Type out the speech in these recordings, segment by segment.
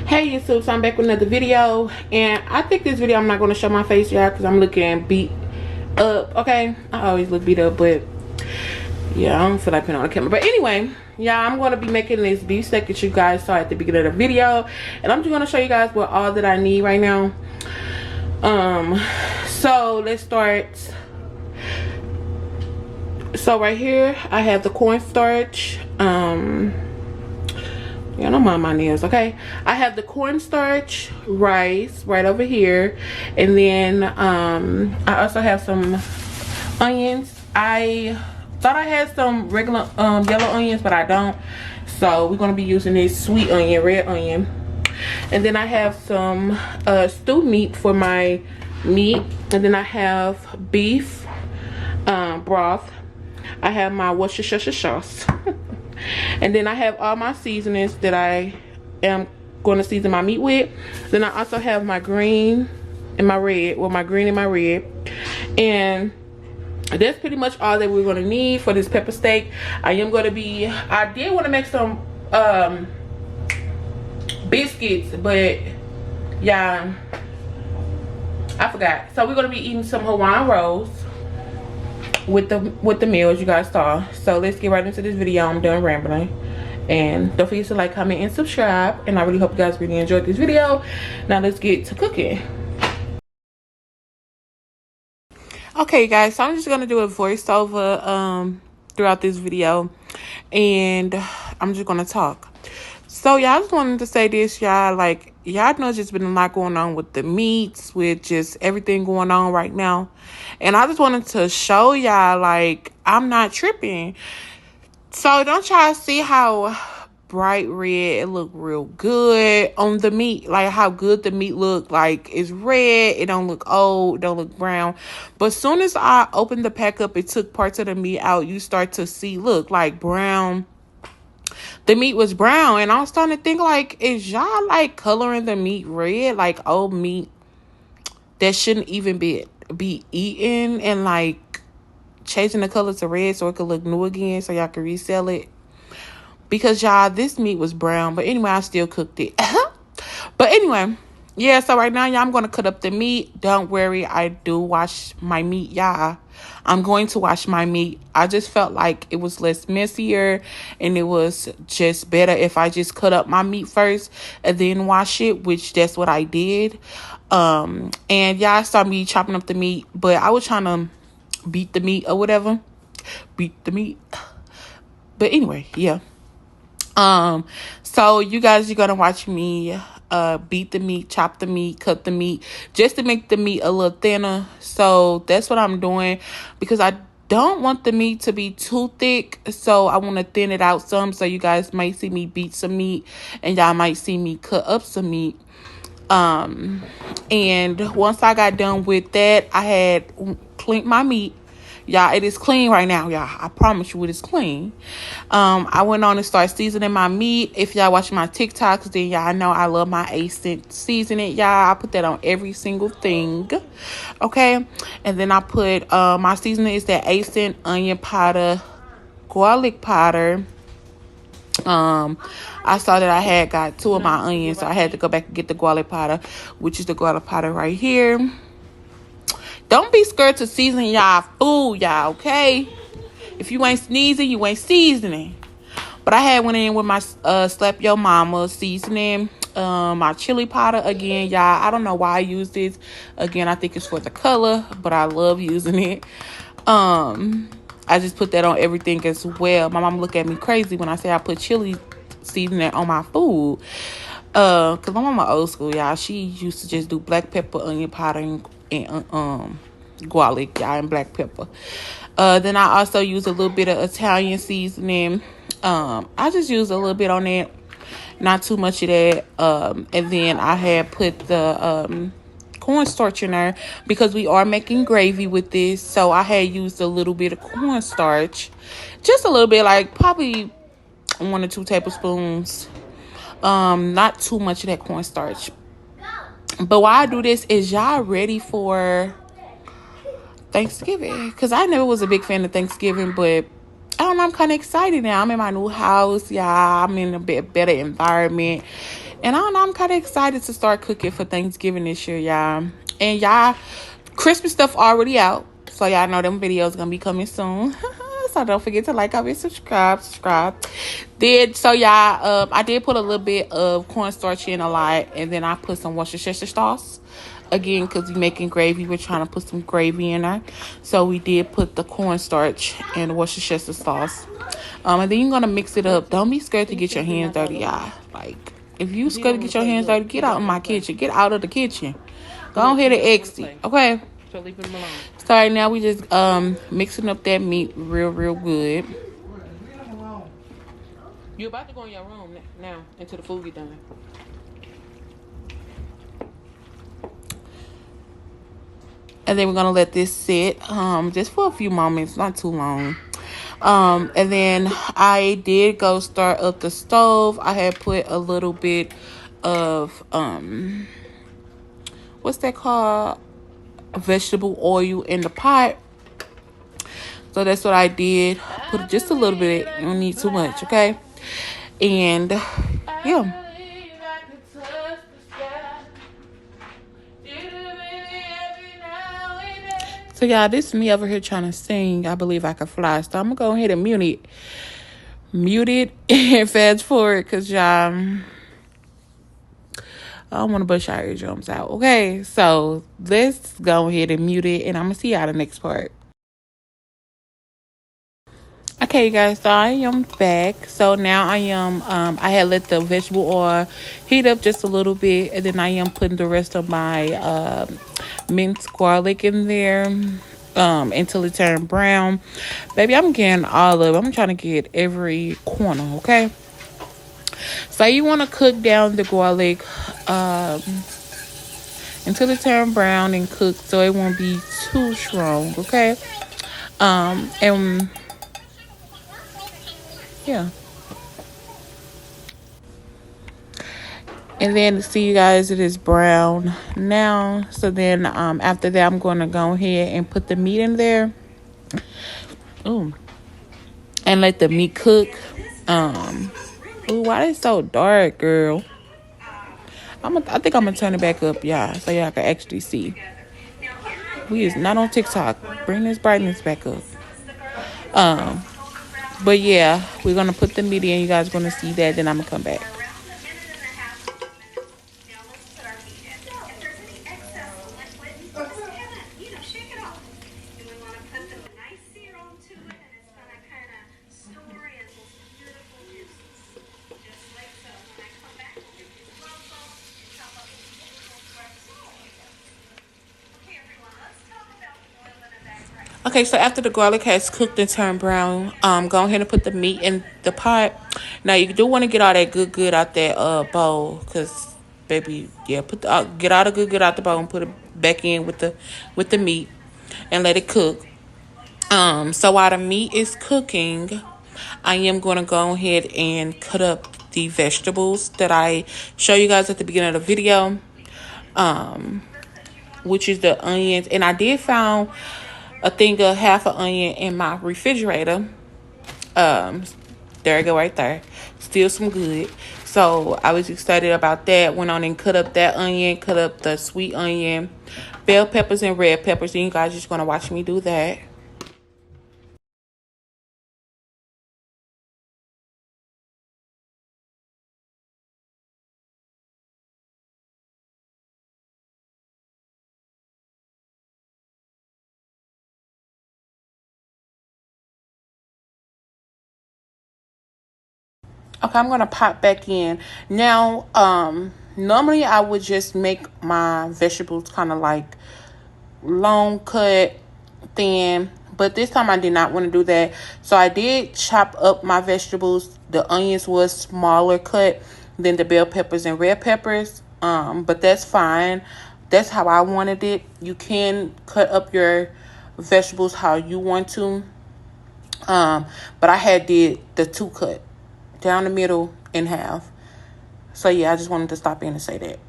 Hey YouTube, so I'm back with another video, and I think this video I'm not going to show my face, y'all, because I'm looking beat up. Okay, I always look beat up, but yeah, I don't feel like being on the camera. But anyway, yeah, I'm going to be making this beef steak that you guys saw at the beginning of the video, and I'm just going to show you guys what all that I need right now. So let's start. So right here I have the cornstarch. Yeah, don't mind my nails, okay? I have the cornstarch rice right over here, and then I also have some onions. I thought I had some regular yellow onions, but I don't. So we're gonna be using this sweet onion, red onion. And then I have some stewed meat for my meat, and then I have beef broth. I have my Worcestershire sauce. And then I have all my seasonings that I am going to season my meat with. Then I also have my green and my red. Well, my green and my red. And that's pretty much all that we're going to need for this pepper steak. I did want to make some biscuits, but yeah, I forgot. So we're going to be eating some Hawaiian rolls with the meals you guys saw. So let's get right into this video. I'm done rambling, and don't forget to like, comment, and subscribe. And I really hope you guys really enjoyed this video. Now let's get to cooking. Okay guys, so I'm just gonna do a voiceover throughout this video, and I'm just gonna talk. So y'all, I just wanted to say this, y'all. Like, y'all know, just been a lot going on with the meats, with just everything going on right now. And I just wanted to show y'all, like, I'm not tripping. So don't try to see how bright red it look real good on the meat. Like, how good the meat look. Like, it's red. It don't look old. It don't look brown. But as soon as I opened the pack up, it took parts of the meat out. You start to see, look, like brown. The meat was brown, and I was starting to think, like, is y'all like coloring the meat red, like old meat that shouldn't even be eaten, and like changing the color to red so it could look new again, so y'all can resell it? Because y'all, this meat was brown, but anyway, I still cooked it. But anyway, yeah, so right now, y'all, I'm gonna cut up the meat. Don't worry, I do wash my meat, y'all. I'm going to wash my meat. I just felt like it was less messier, and it was just better if I just cut up my meat first and then wash it, which that's what I did. And y'all saw me chopping up the meat, but I was trying to beat the meat or whatever. Beat the meat. But anyway, yeah. So you guys, you're gonna watch me beat the meat, chop the meat, cut the meat, just to make the meat a little thinner. So that's what I'm doing, because I don't want the meat to be too thick, so I want to thin it out some. So you guys might see me beat some meat, and y'all might see me cut up some meat. And once I got done with that, I had cleaned my meat. Y'all, it is clean right now, y'all. I promise you it is clean. I went on and started seasoning my meat. If y'all watching my TikToks, then y'all know I love my A-Scent seasoning, y'all. I put that on every single thing. Okay? And then I put, my seasoning is that A-Scent onion powder, garlic powder. I saw that I had got 2 of my onions, so I had to go back and get the garlic powder, which is the garlic powder right here. Don't be scared to season y'all food, y'all, okay? If you ain't sneezing, you ain't seasoning. But I had went in with my Slap Your Mama seasoning, my chili powder again, y'all. I don't know why I use this. Again, I think it's for the color, but I love using it. I just put that on everything as well. My mom look at me crazy when I say I put chili seasoning on my food. Cause my mama old school, y'all. She used to just do black pepper, onion powder, and garlic, y'all, and black pepper. Then I also use a little bit of Italian seasoning. I just use a little bit on it, not too much of that. And then I had put the cornstarch in there, because we are making gravy with this. So I had used a little bit of cornstarch, just a little bit, like probably 1 or 2 tablespoons. Not too much of that cornstarch. But why I do this is, y'all ready for Thanksgiving? Because I never was a big fan of Thanksgiving, but I don't know, I'm kind of excited now. I'm in my new house, y'all. I'm in a bit better environment. And I don't know, I'm kind of excited to start cooking for Thanksgiving this year, y'all. And y'all, Christmas stuff already out. So y'all know them videos gonna be coming soon. So don't forget to like, comment, subscribe. So y'all, I did put a little bit of cornstarch in a lot, and then I put some Worcestershire sauce. Again, because we making gravy, we're trying to put some gravy in there. So we did put the cornstarch and the Worcestershire sauce. And then you're gonna mix it up. Don't be scared to get your hands dirty, y'all. Like, if you scared to get your hands dirty, get out of my kitchen. Get out of the kitchen. Go ahead and exit. Okay. So leave him alone. So right now we just mixing up that meat real good. You about to go in your room now until the food get done. And then we're gonna let this sit just for a few moments, not too long. And then I did go start up the stove. I had put a little bit of what's that called? Vegetable oil in the pot. So that's what I did. Put just a little bit. You don't need too much, okay? And yeah. So y'all, this is me over here trying to sing I Believe I Can Fly. So I'm gonna go ahead and mute it and fast forward, because y'all, I don't want to bust y'all eardrums out. Okay, so let's go ahead and mute it, and I'm gonna see y'all the next part. Okay, you guys, so I am back. So now I am, I had let the vegetable oil heat up just a little bit, and then I am putting the rest of my minced garlic in there until it turned brown. Baby, I'm getting all of it. I'm trying to get every corner, okay? So you want to cook down the garlic until it turn brown and cook, so it won't be too strong, okay? And yeah. And then see, you guys, it is brown now. So then after that, I'm going to go ahead and put the meat in there. Ooh. And let the meat cook. Ooh, why is it so dark, girl? I think I'm going to turn it back up, y'all, so y'all can actually see. We is not on TikTok. Bring this brightness back up. But yeah, we're going to put the meat in. You guys are going to see that. Then I'm going to come back. Okay, so after the garlic has cooked and turned brown, go ahead and put the meat in the pot. Now you do want to get all that good out that bowl, cause baby, yeah, get all the good out the bowl and put it back in with the meat and let it cook. So while the meat is cooking, I am going to go ahead and cut up the vegetables that I show you guys at the beginning of the video, which is the onions. And I did found a thing of half an onion in my refrigerator. There I go right there. Still some good. So I was excited about that. Went on and cut up that onion, cut up the sweet onion, bell peppers and red peppers. And you guys just going to watch me do that. Okay, I'm gonna pop back in now. Normally I would just make my vegetables kind of like long cut, thin, but this time I did not want to do that. So I did chop up my vegetables. The onions was smaller cut than the bell peppers and red peppers. But that's fine. That's how I wanted it. You can cut up your vegetables how you want to. But I had did the two cut down the middle in half. So yeah, I just wanted to stop in and say that.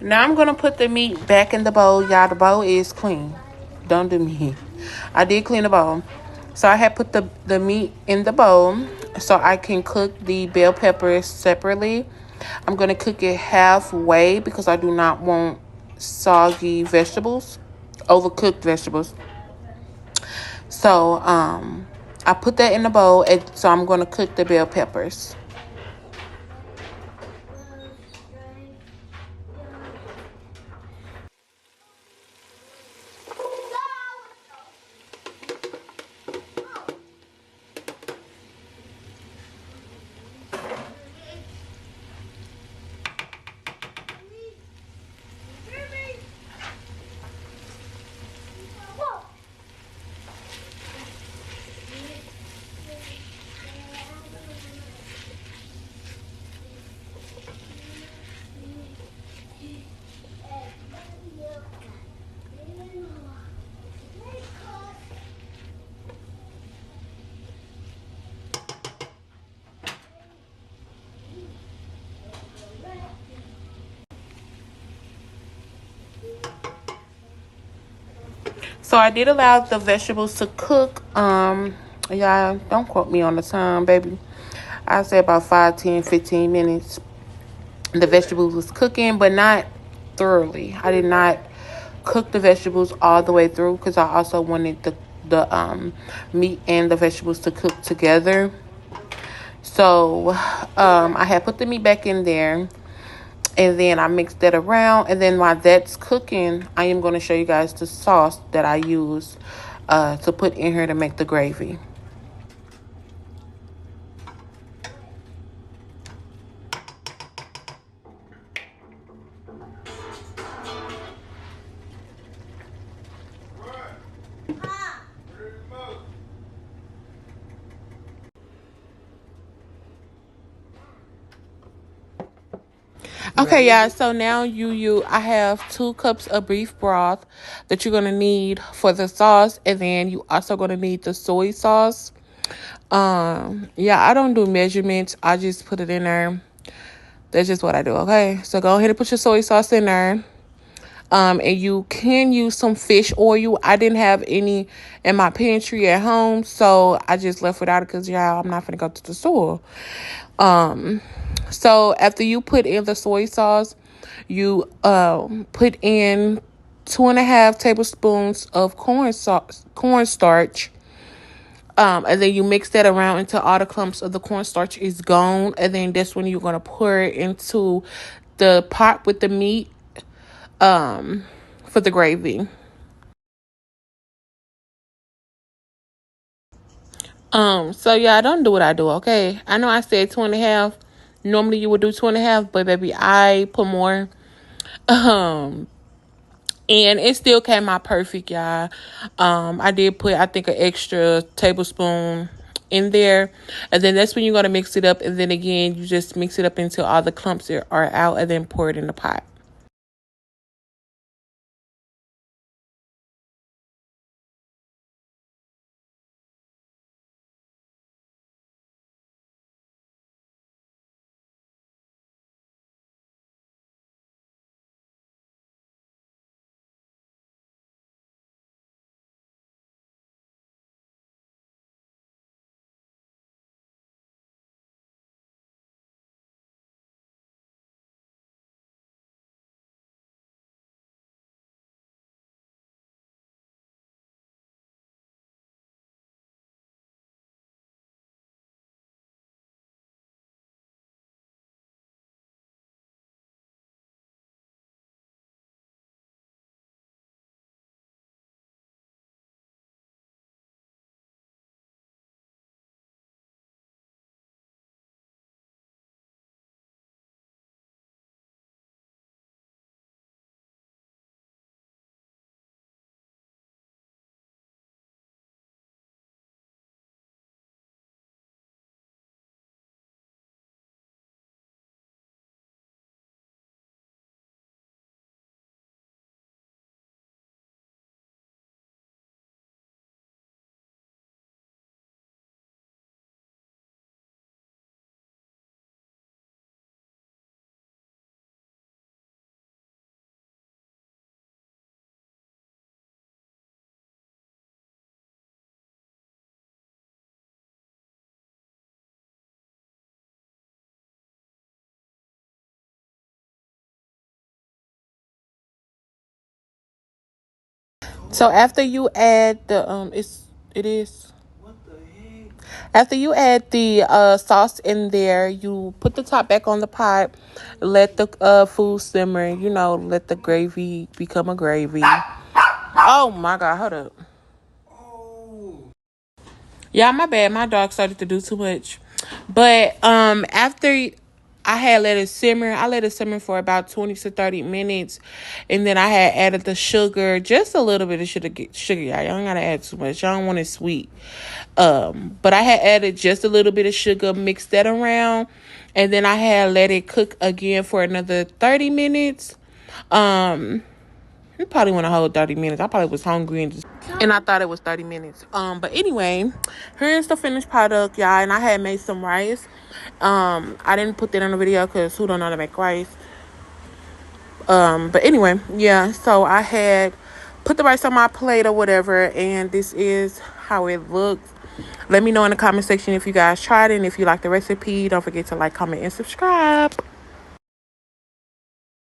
Now I'm gonna put the meat back in the bowl. Y'all, the bowl is clean. Don't do me. I did clean the bowl. So I had put the meat in the bowl so I can cook the bell peppers separately. I'm gonna cook it halfway because I do not want soggy vegetables, overcooked vegetables. So I put that in the bowl, and so I'm gonna cook the bell peppers. So I did allow the vegetables to cook. Yeah, don't quote me on the time, baby. I say about 5, 10, 15 minutes. The vegetables was cooking, but not thoroughly. I did not cook the vegetables all the way through because I also wanted the meat and the vegetables to cook together. So I had put the meat back in there, and then I mixed that around. And then while that's cooking, I am going to show you guys the sauce that I use to put in here to make the gravy. Okay, yeah. So now I have 2 cups of beef broth that you're gonna need for the sauce, and then you also gonna need the soy sauce. Yeah, I don't do measurements. I just put it in there. That's just what I do. Okay, so go ahead and put your soy sauce in there. And you can use some fish oil. I didn't have any in my pantry at home, so I just left without it because y'all, I'm not gonna go to the store. So after you put in the soy sauce, you put in 2.5 tablespoons of cornstarch. And then you mix that around until all the clumps of the cornstarch is gone. And then that's when you're gonna pour it into the pot with the meat for the gravy. So yeah, I don't do what I do, okay? I know I said 2.5. Normally you would do 2.5, but baby, I put more. Um, and it still came out perfect, y'all. I did put, I think, an extra tablespoon in there, and then that's when you're gonna mix it up, and then again you just mix it up until all the clumps are out, and then pour it in the pot. So after you add the it is after you add the sauce in there, you put the top back on the pot, let the food simmer, let the gravy become a gravy. Oh my god, hold up. Yeah, my bad. My dog started to do too much. But after I had let it simmer, I let it simmer for about 20 to 30 minutes. And then I had added the sugar, just a little bit of sugar, y'all. Y'all don't gotta add too much. Y'all don't want it sweet. But I had added just a little bit of sugar, mixed that around, and then I had let it cook again for another 30 minutes. It probably went a whole 30 minutes. I probably was hungry and I thought it was 30 minutes. But anyway, here's the finished product, y'all. And I had made some rice. I didn't put that on the video because who don't know how to make rice? But anyway, yeah. So I had put the rice on my plate or whatever, and this is how it looks. Let me know in the comment section if you guys tried it and if you like the recipe. Don't forget to like, comment, and subscribe.